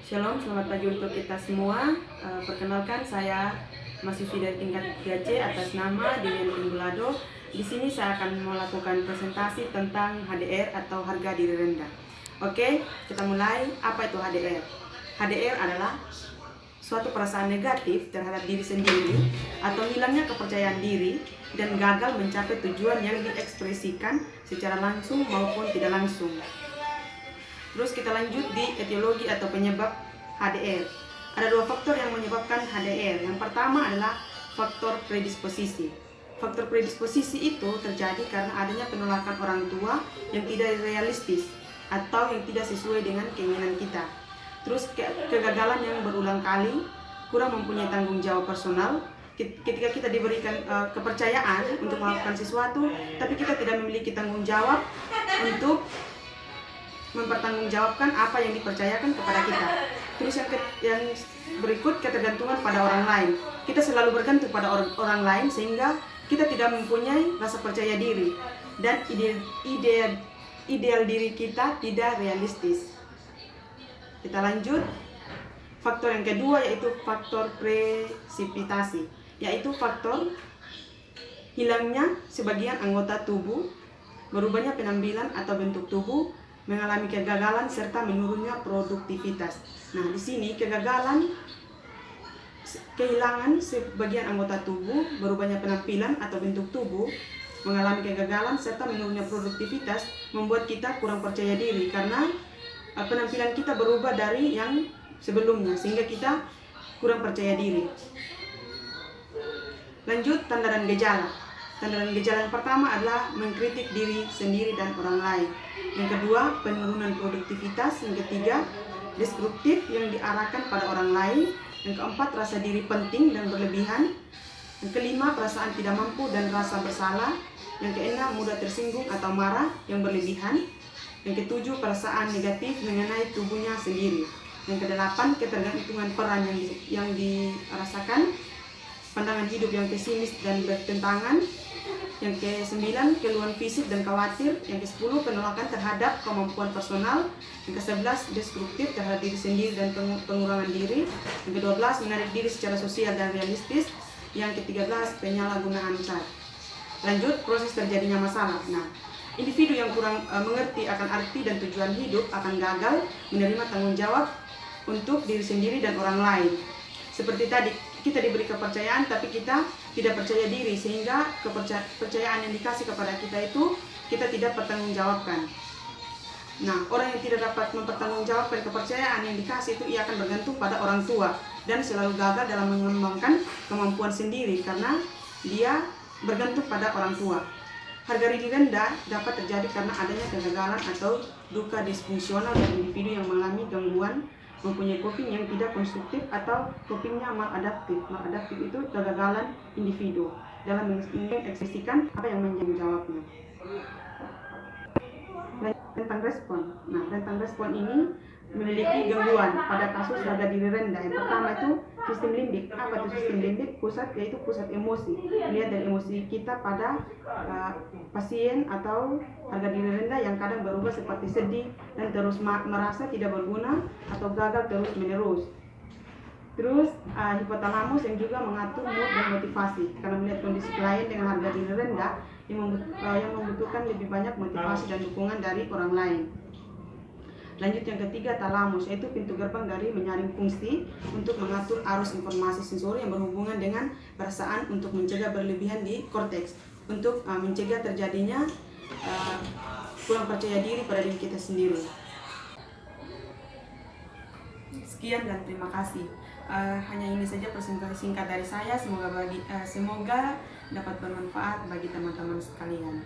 Shalom, selamat pagi untuk kita semua. Perkenalkan, saya mahasiswi dari tingkat 3C atas nama Dilian Timbulado. Di sini saya akan melakukan presentasi tentang HDR atau harga diri rendah. Oke, kita mulai. Apa itu HDR? HDR adalah suatu perasaan negatif terhadap diri sendiri atau hilangnya kepercayaan diri dan gagal mencapai tujuan yang diekspresikan secara langsung maupun tidak langsung. Terus kita lanjut di etiologi atau penyebab HDR. Ada dua faktor yang menyebabkan HDR. Yang pertama adalah faktor predisposisi. Faktor predisposisi itu terjadi karena adanya penolakan orang tua yang tidak realistis atau yang tidak sesuai dengan keinginan kita. Terus kegagalan yang berulang kali, kurang mempunyai tanggung jawab personal. Ketika kita diberikan kepercayaan untuk melakukan sesuatu, tapi kita tidak memiliki tanggung jawab untuk mempertanggungjawabkan apa yang dipercayakan kepada kita. Terus yang berikut, ketergantungan pada orang lain. Kita selalu bergantung pada orang lain sehingga kita tidak mempunyai rasa percaya diri dan ideal diri kita tidak realistis. Kita lanjut. Faktor yang kedua yaitu faktor presipitasi, yaitu faktor hilangnya sebagian anggota tubuh, berubahnya penampilan atau bentuk tubuh, mengalami kegagalan serta menurunnya produktivitas. Nah, di sini kehilangan sebagian anggota tubuh, berubahnya penampilan atau bentuk tubuh, mengalami kegagalan serta menurunnya produktivitas membuat kita kurang percaya diri karena penampilan kita berubah dari yang sebelumnya sehingga kita kurang percaya diri. Lanjut, tanda dan gejala. Tanda dan gejala yang pertama adalah mengkritik diri sendiri dan orang lain. Yang kedua, penurunan produktivitas. Yang ketiga, destruktif yang diarahkan pada orang lain. Yang keempat, rasa diri penting dan berlebihan. Yang kelima, perasaan tidak mampu dan rasa bersalah. Yang keenam, mudah tersinggung atau marah yang berlebihan. Yang ketujuh, perasaan negatif mengenai tubuhnya sendiri. Yang kedelapan, ketergantungan peran yang dirasakan. Pandangan hidup yang pesimis dan bertentangan. Yang ke-9, keluhan fisik dan khawatir. Yang ke-10, penolakan terhadap kemampuan personal. Yang ke-11, destruktif terhadap diri sendiri dan pengurangan diri. Yang ke-12, menarik diri secara sosial dan realistis. Yang ke-13, penyalahgunaan cat. Lanjut, proses terjadinya masalah. Nah, individu yang kurang mengerti akan arti dan tujuan hidup akan gagal menerima tanggung jawab untuk diri sendiri dan orang lain. Seperti tadi, kita diberi kepercayaan tapi kita tidak percaya diri sehingga kepercayaan yang dikasih kepada kita itu kita tidak pertanggungjawabkan. Nah, orang yang tidak dapat mempertanggungjawabkan kepercayaan yang dikasih itu ia akan bergantung pada orang tua dan selalu gagal dalam mengembangkan kemampuan sendiri karena dia bergantung pada orang tua. Harga diri rendah dapat terjadi karena adanya kegagalan atau duka disfungsional dari individu yang mengalami gangguan, mempunyai coping yang tidak konstruktif atau copingnya maladaptif. Maladaptif itu kegagalan individu dalam mengekspresikan apa yang menjadi jawabnya. Rentang respon. Nah, rentang respon ini memiliki gangguan pada kasus harga diri rendah. Yang pertama itu sistem limbik. Apa itu sistem limbik? Yaitu pusat emosi. Lihat dari emosi kita pada pasien atau harga diri rendah yang kadang berubah seperti sedih dan terus merasa tidak berguna atau gagal terus menerus. Terus hipotalamus yang juga mengatur mood dan motivasi karena melihat kondisi klien dengan harga diri rendah yang membutuhkan lebih banyak motivasi dan dukungan dari orang lain. Lanjut, yang ketiga, talamus, yaitu pintu gerbang dari menyaring fungsi untuk mengatur arus informasi sensori yang berhubungan dengan perasaan untuk mencegah berlebihan di korteks untuk mencegah terjadinya kurang percaya diri pada diri kita sendiri. Sekian dan terima kasih. Hanya ini saja presentasi singkat dari saya. Semoga dapat bermanfaat bagi teman-teman sekalian.